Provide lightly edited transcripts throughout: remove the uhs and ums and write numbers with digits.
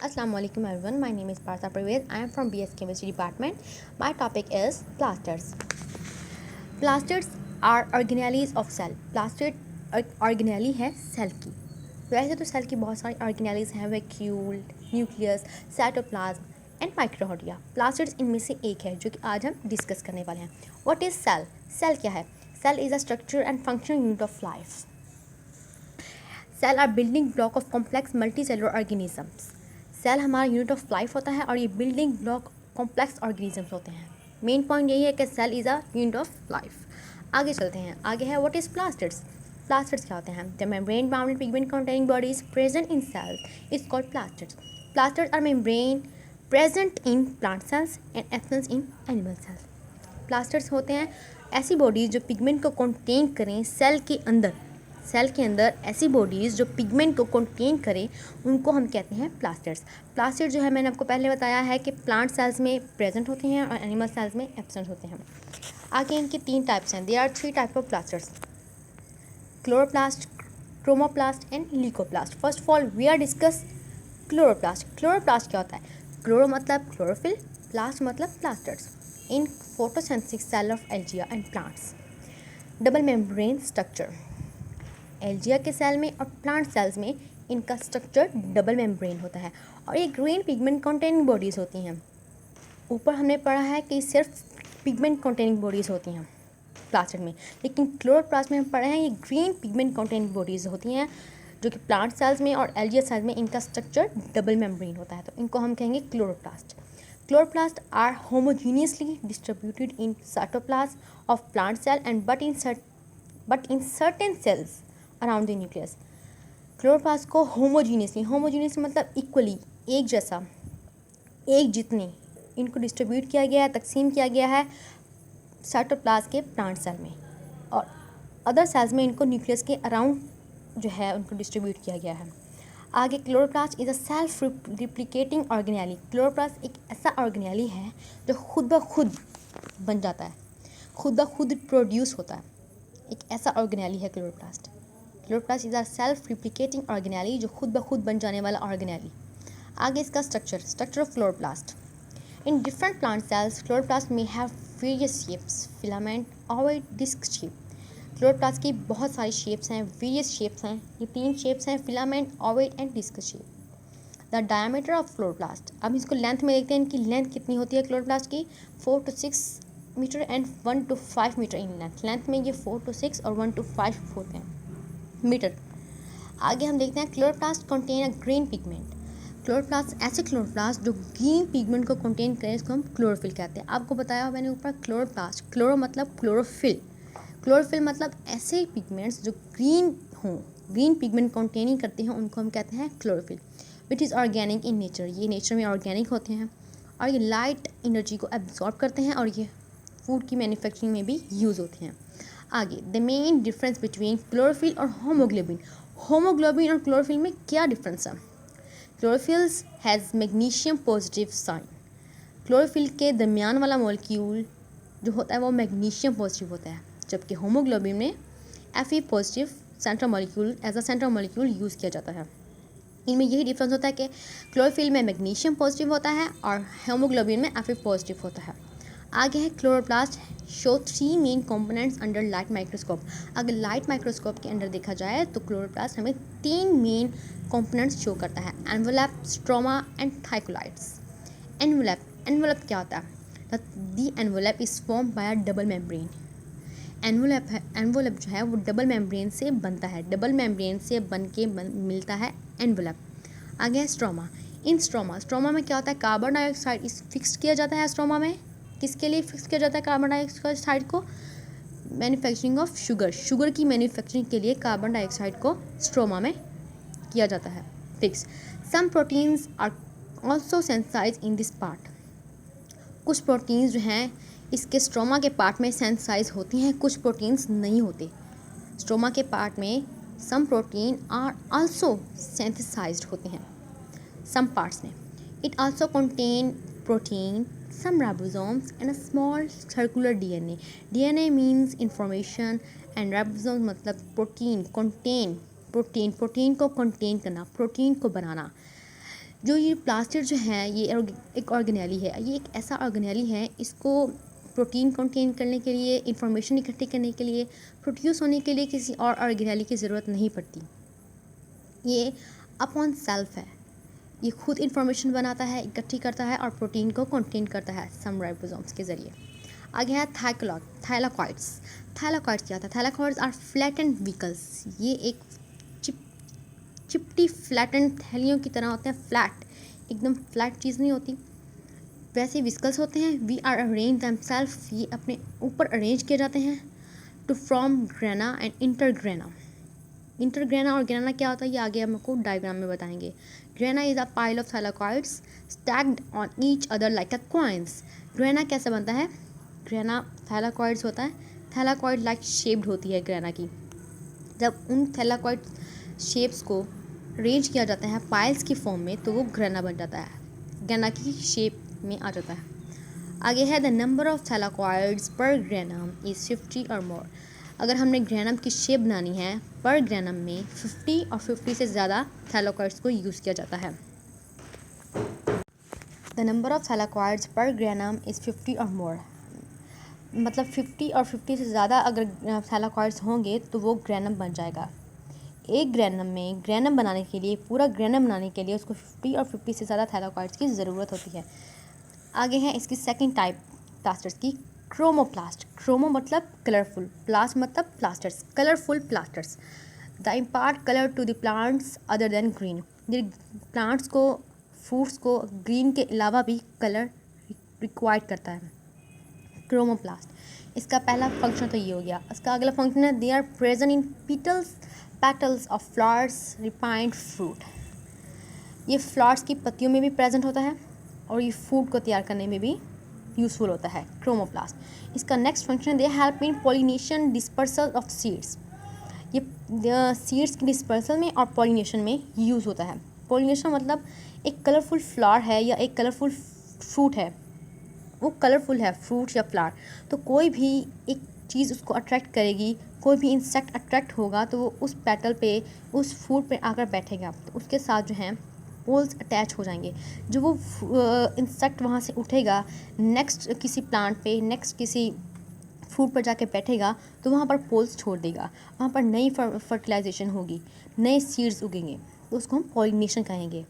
Assalamu alaikum everyone. My name is Partha Pervez. I am from BS Chemistry Department. My topic is plasters. Plasters are organelles of cell. Plastid organelle है cell की. वैसे तो cell की बहुत सारी organelles हैं, vacuole, nucleus, cytoplasm and माइक्रोहोडिया. Plastids इनमें से एक है जो कि आज हम डिस्कस करने वाले हैं. What is cell? सेल क्या है? Cell is a structure and functional unit of life. Cell are building block of complex multi cellular organisms. Cell हमारा यूनिट ऑफ लाइफ होता है और ये बिल्डिंग ब्लॉक कॉम्प्लेक्स ऑर्गेनिजम्स होते हैं. मेन पॉइंट यही है कि cell is a unit of life. आगे चलते हैं. आगे है व्हाट इज़ प्लास्टिड्स. प्लास्टिड्स क्या होते हैं? The membrane bounded pigment containing bodies present in cells is called plastids. Plastids are membrane present in plant cells and absent in animal cells. Plastids होते हैं ऐसी बॉडीज़ जो पिगमेंट को contain करें cell के अंदर ऐसी बॉडीज़ जो पिगमेंट को कंटेन करें उनको हम कहते हैं प्लास्टिड्स. प्लास्टिड जो है मैंने आपको पहले बताया है कि प्लांट सेल्स में प्रेजेंट होते हैं और एनिमल सेल्स में एब्सेंट होते हैं. आगे इनके 3 टाइप्स हैं. There are 3 type of plastids: chloroplast, chromoplast and leucoplast. First of all we are discuss chloroplast. Chloroplast क्या होता है? क्लोरो मतलब क्लोरोफिल, प्लास्ट मतलब plastids. In photosynthesis cell of algae and plants. Double membrane structure. Algae के cell में और plant cells में इनका स्ट्रक्चर डबल मेम्ब्रेन होता है और ये ग्रीन पिगमेंट कंटेनिंग बॉडीज़ होती हैं. ऊपर हमने पढ़ा है कि सिर्फ पिगमेंट कंटेनिंग बॉडीज़ होती हैं प्लास्टिड में, लेकिन क्लोरोप्लास्ट में हम पढ़े हैं ये ग्रीन पिगमेंट कंटेनिंग बॉडीज़ होती हैं जो कि प्लांट सेल्स में और एल्जिया सेल्स में इनका स्ट्रक्चर डबल मेम्ब्रेन होता है, तो इनको हम कहेंगे chloroplast. Chloroplast are homogeneously distributed in cytoplasm of plant cell and but in certain cells around the nucleus. Chloroplast को होमोजीनियस मतलब इक्वली, एक जैसा, एक जितने इनको डिस्ट्रीब्यूट किया गया है, तकसीम किया गया है साइटोप्लाज्म के प्लांट सेल में, और अदर सेल्स में इनको न्यूक्लियस के अराउंड जो है उनको डिस्ट्रीब्यूट किया गया है. आगे chloroplast is a self replicating organelle. Chloroplast एक ऐसा ऑर्गेनेली है जो खुद ब खुद बन जाता है, खुद ब खुद प्रोड्यूस होता है. एक ऐसा ऑर्गेनेली है chloroplast. Chloroplast is a self replicating organelle जो खुद ब खुद बन जाने वाला ऑर्गेनेली. आगे इसका structure of chloroplast. In different plant cells chloroplast में have various shapes: filament, oval, disc shape. Chloroplast की बहुत सारी शेप्स हैं, वेरियस शेप्स हैं. ये 3 शेप्स हैं: filament, oval and disc shape. The diameter of chloroplast. अब इसको लेंथ में देखते हैं. इनकी लेंथ कितनी होती है क्लोरोप्लास्ट की? 4 to 6 metre and 1 to 5 metre in length. Length में ये 4 to 6 और 1 to 5 होते हैं मीटर. आगे हम देखते हैं chloroplast contain a green pigment. Chloroplast ऐसे क्लोरोप्लास्ट जो ग्रीन पिगमेंट को कंटेन करें इसको हम क्लोरोफिल कहते हैं. आपको बताया मैंने ऊपर क्लोरोप्लास्ट, क्लोरो मतलब क्लोरोफिल, क्लोरोफिल मतलब ऐसे पिगमेंट्स जो ग्रीन हों, ग्रीन पिगमेंट कंटेनिंग करते हैं उनको हम कहते हैं chlorophyll. Which is organic in nature. ये नेचर में ऑर्गेनिक होते हैं और ये लाइट एनर्जी को एब्जॉर्ब करते हैं और ये फूड की मैन्युफैक्चरिंग में भी यूज़ होते हैं. आगे the main difference between chlorophyll और होमोग्लोबिन. होमोग्लोबिन और क्लोरोफिल में क्या डिफरेंस है? Chlorophylls has magnesium positive sign. Chlorophyll के दरमियान वाला मॉलिक्यूल जो होता है वो मैग्नीशियम पॉजिटिव होता है, जबकि होमोग्लोबिन में Fe positive central molecule as a central molecule use किया जाता है. इनमें यही डिफरेंस होता है कि क्लोरोफिल में मैग्नीशियम पॉजिटिव होता है और होमोग्लोबिन में Fe पॉजिटिव होता है. आगे है chloroplast show 3 main components under light microscope. अगर लाइट माइक्रोस्कोप के अंदर देखा जाए तो क्लोरोप्लास्ट हमें 3 मेन कंपोनेंट्स शो करता है: एनवलप, स्ट्रोमा एंड थाइकोलाइट्स. एनवलप क्या होता है? The envelope is form by a double membrane. Envelope जो है वो डबल मेम्ब्रेन से बनता है, डबल मेम्ब्रेन से मिलता है एनवलप. आगे है स्ट्रोमा. इन स्ट्रोमा में क्या होता है? कार्बन डाइऑक्साइड इस फिक्स किया जाता है स्ट्रोमा में. किसके लिए फिक्स किया जाता है कार्बन डाइऑक्साइड को? मैन्युफैक्चरिंग ऑफ शुगर की मैन्युफैक्चरिंग के लिए कार्बन डाइऑक्साइड को स्ट्रोमा में किया जाता है fix. Some proteins are also synthesize in this part. कुछ प्रोटीन्स जो हैं इसके स्ट्रोमा के पार्ट में सेंसाइज होती हैं, कुछ प्रोटीन्स नहीं होते. स्ट्रोमा के पार्ट में some protein are also synthesised होते हैं सम पार्ट्स में. It also contain protein, some ribosomes and a small circular DNA. DNA means information and ribosomes मतलब प्रोटीन, contain प्रोटीन को contain करना, प्रोटीन को बनाना. जो ये प्लास्टिड जो है ये एक ऑर्गेनेली है। ये एक ऐसा ऑर्गेनेली है, इसको प्रोटीन कंटेन करने के लिए, इंफॉर्मेशन इकट्ठी करने के लिए, प्रोड्यूस होने के लिए किसी और ऑर्गेनेली की ज़रूरत नहीं पड़ती। ये अपॉन सेल्फ है, ये खुद इंफॉर्मेशन बनाता है, इकट्ठी करता है और प्रोटीन को कंटेन करता है सम राइबोसोम्स के ज़रिए। आगे है थाइलाकॉइड्स। थाइलाकॉइड्स क्या होता है? Thylakoids are flattened vehicles. ये एक चिपटी फ्लैटेंड थैलियों की तरह होते हैं, फ्लैट, एकदम फ्लैट चीज़ नहीं होती, वैसे विस्कल्स होते हैं। वी आर अरेंज दैमसेल्फ, ये अपने ऊपर अरेंज किए जाते हैं टू फॉर्म ग्रेना एंड इंटरग्रेना। इंटरग्रेना और ग्रेना क्या होता है ये आगे हम आपको डायग्राम में बताएंगे। Grana is a pile of thylakoids stacked on each other like a coins. Grana कैसे बनता है? ग्रेना थाइलाकॉइड्स होता है, थाइलाकॉइड लाइक शेप्ड होती है ग्रेना की। जब उन थाइलाकॉइड शेप्स को अरेंज किया जाता है पाइल्स की फॉर्म में तो वो ग्रेना बन जाता है, ग्रेना की शेप में आ जाता है। आगे है द नंबर ऑफ थाइलाकॉइड्स पर ग्रेनम इज़ 50 और मोर। अगर हमने ग्रेनम की शेप बनानी है पर ग्रेनम में 50 और 50 से ज़्यादा थाइलाकॉइड्स को यूज़ किया जाता है। द नंबर ऑफ थाइलाकॉइड्स पर ग्रेनम इज़ 50 और मोर, मतलब 50 और 50 से ज़्यादा अगर थाइलाकॉइड्स होंगे तो वो ग्रेनम बन जाएगा। एक ग्रेनम में ग्रेनम बनाने के लिए, पूरा ग्रेनम बनाने के लिए उसको 50 और 50 से ज़्यादा थाइलाकॉइड्स की ज़रूरत होती है। आगे है इसकी सेकंड टाइप प्लास्टर्स की, क्रोमोप्लास्ट। क्रोमो मतलब कलरफुल, प्लास्ट मतलब plasters, colourful plasters. They impart colour to the plants other than green. ये प्लांट्स को, फ्रूट्स को ग्रीन के अलावा भी कलर रिक्वायर्ड करता है क्रोमोप्लास्ट। इसका पहला फंक्शन तो ये हो गया। इसका अगला फंक्शन है they are present in petals of flowers refined fruit. ये फ्लावर्स की पत्तियों में भी प्रेजेंट होता है और ये फूड को तैयार करने में भी यूज़फुल होता है क्रोमोप्लास्ट। इसका next function they help in pollination dispersal of seeds. ये सीड्स की डिस्पर्सल में और पॉलिनेशन में यूज़ होता है। पॉलिनेशन मतलब एक कलरफुल फ्लावर है या एक कलरफुल फ्रूट है, वो कलरफुल है फ्रूट या फ्लावर, तो कोई भी एक चीज़ उसको अट्रैक्ट करेगी, कोई भी इंसेक्ट अट्रैक्ट होगा तो वो उस पेटल पे, उस फ्रूट पे आकर बैठेगा, तो उसके साथ जो है पोल्स अटैच हो जाएंगे। जो वो इंसेक्ट वहाँ से उठेगा, नेक्स्ट किसी प्लांट पे, नेक्स्ट किसी फ्रूट पर जाके बैठेगा तो वहाँ पर पोल्स छोड़ देगा, वहाँ पर नई फर्टिलाइजेशन होगी, नए सीड्स उगेंगे, तो उसको हम पॉलिनेशन कहेंगे।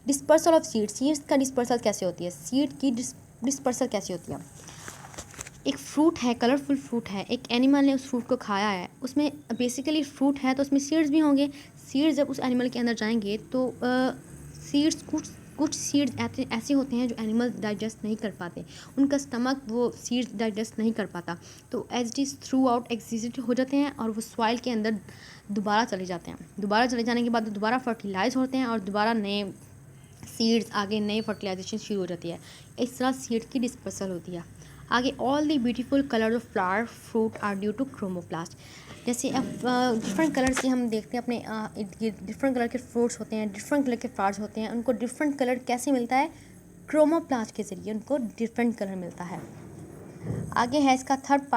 डिस्पर्सल ऑफ सीड्स का डिस्पर्सल कैसे होती है? सीड की डिस्पर्सल कैसे होती है? एक फ्रूट है, कलरफुल फ्रूट है, एक एनिमल ने उस फ्रूट को खाया है, उसमें बेसिकली फ्रूट है तो उसमें सीड्स भी होंगे। सीड्स जब उस एनिमल के अंदर जाएंगे तो सीड्स कुछ सीड्स ऐसे होते हैं जो एनिमल डाइजेस्ट नहीं कर पाते, उनका स्टमक वो सीड्स डाइजेस्ट नहीं कर पाता, तो as it is throughout exist हो जाते हैं और वो सॉइल के अंदर दोबारा चले जाते हैं। दोबारा चले जाने के बाद दोबारा फर्टिलाइज होते हैं और दोबारा नए सीड्स, आगे नए फर्टिलाइजेशन शुरू हो जाती है। इस तरह सीड की डिस्पर्सल होती है। आगे all the beautiful colours of flower fruit are due to chromoplast. जैसे अब डिफरेंट कलर्स की हम देखते हैं अपने इर्द गिर्द, डिफरेंट कलर के फ्रूट्स होते हैं, डिफरेंट कलर के फ्लावर्स होते हैं, उनको डिफरेंट कलर कैसे मिलता है? क्रोमोप्लास्ट के ज़रिए उनको डिफरेंट कलर मिलता है। आगे है इसका थर्ड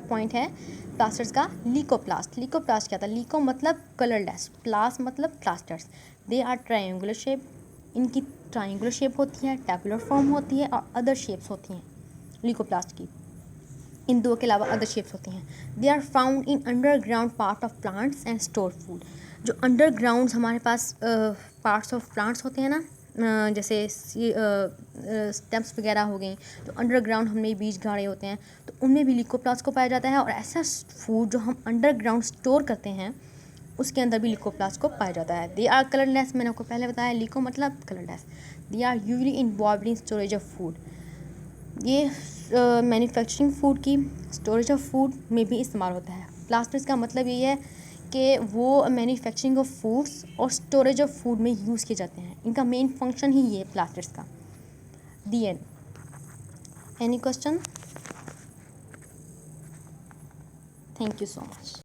पॉइंट है प्लास्टर्स का, लीकोप्लास्ट। लीकोप्लास्ट क्या था? लीको मतलब कलरलेस, प्लास्ट मतलब plasters. They are triangular shape, इनकी ट्रायंगुलर शेप होती है, टैबुलर फॉर्म होती है और अदर शेप्स होती हैं लीकोप्लास्ट की। इन दो के अलावा अदर शेप्स होती हैं। They are found in underground part of plants and store food. जो अंडरग्राउंड हमारे पास पार्ट्स ऑफ प्लांट्स होते हैं ना, जैसे स्टेम्स वगैरह हो गई, तो अंडरग्राउंड हमने बीज गाड़े होते हैं तो उनमें भी लीकोप्लास्ट को पाया जाता है। और ऐसा फूड जो हम अंडरग्राउंड स्टोर करते हैं उसके अंदर भी लीकोप्लास्ट को पाया जाता है। दे आर कलरलेस, मैंने आपको पहले बताया, लीको मतलब colourless. They are usually involved in storage of food. ये मैन्युफैक्चरिंग फूड की, स्टोरेज ऑफ फूड में भी इस्तेमाल होता है। प्लास्टर्स का मतलब ये है कि वो मैन्युफैक्चरिंग ऑफ फूड्स और स्टोरेज ऑफ फूड में यूज़ किए जाते हैं। इनका मेन फंक्शन ही ये प्लास्टर्स का। The end. Any question? Thank you so much.